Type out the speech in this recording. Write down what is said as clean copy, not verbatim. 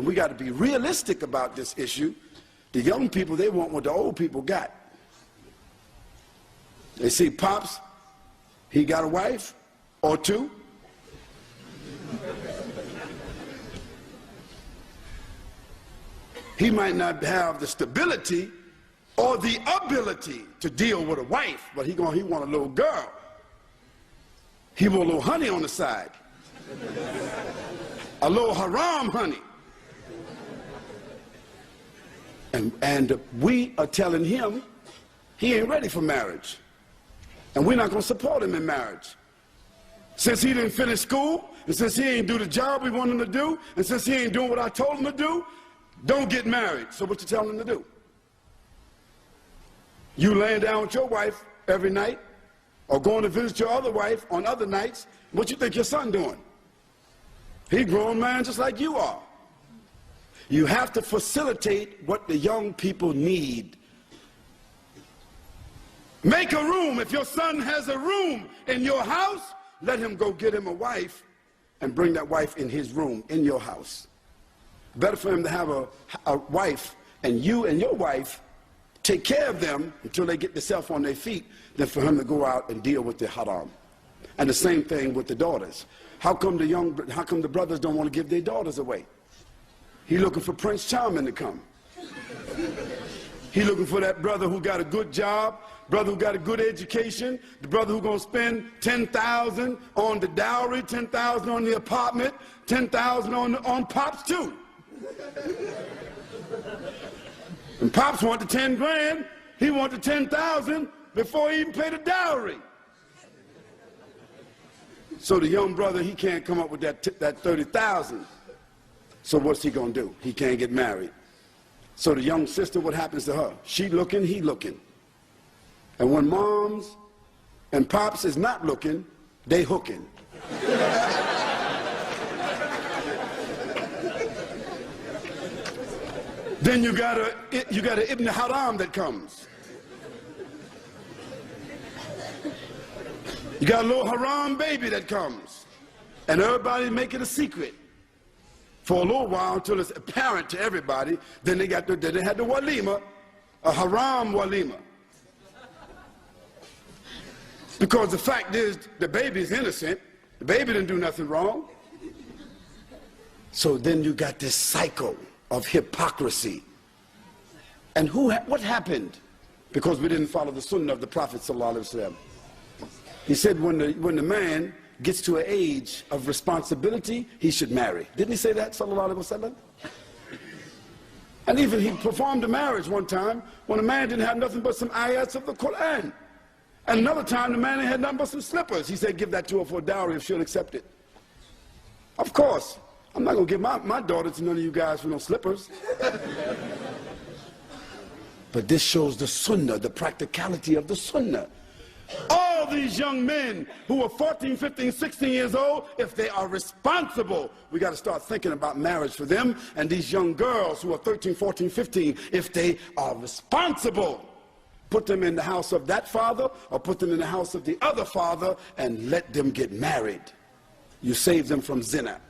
and we got to be realistic about this issue. The young people, they want what the old people got. They see Pops, he got a wife or two. He might not have the stability or the ability to deal with a wife, but he want a little girl. He want a little honey on the side. A little haram honey. And we are telling him he ain't ready for marriage. And we're not going to support him in marriage. Since he didn't finish school, and since he ain't do the job we want him to do, and since he ain't doing what I told him to do, don't get married. So what you telling him to do? You laying down with your wife every night, or going to visit your other wife on other nights, what you think your son doing? He a grown man just like you are. You have to facilitate what the young people need. Make a room. If your son has a room in your house, let him go get him a wife and bring that wife in his room, in your house. Better for him to have a wife, and you and your wife take care of them until they get themselves on their feet, than for him to go out and deal with the haram. And the same thing with the daughters. How come the brothers don't want to give their daughters away? He looking for Prince Charming to come. He looking for that brother who got a good job, brother who got a good education, the brother who gonna spend $10,000 on the dowry, $10,000 on the apartment, $10,000 on Pops too. And Pops want the 10 grand, he want the 10,000 before he even pay the dowry. So the young brother, he can't come up with that 30,000. So what's he gonna do? He can't get married. So the young sister, what happens to her? She looking, he looking. And when moms and pops is not looking, they hooking. Then you got a Ibn Haram that comes. You got a little haram baby that comes. And everybody make it a secret for a little while until it's apparent to everybody. Then they had the walima, a haram walima. Because the fact is, the baby's innocent. The baby didn't do nothing wrong. So then you got this cycle of hypocrisy. And what happened? Because we didn't follow the sunnah of the Prophet ﷺ. He said when the man gets to an age of responsibility, he should marry. Didn't he say that, sallallahu alaihi wasallam? And even he performed a marriage one time when a man didn't have nothing but some ayats of the Quran. And another time the man had nothing but some slippers. He said, give that to her for a dowry if she'll accept it. Of course, I'm not going to give my daughter to none of you guys for no slippers. But this shows the sunnah, the practicality of the sunnah. All these young men who are 14, 15, 16 years old, if they are responsible, we got to start thinking about marriage for them. And these young girls who are 13, 14, 15, if they are responsible, put them in the house of that father or put them in the house of the other father and let them get married. You save them from zina.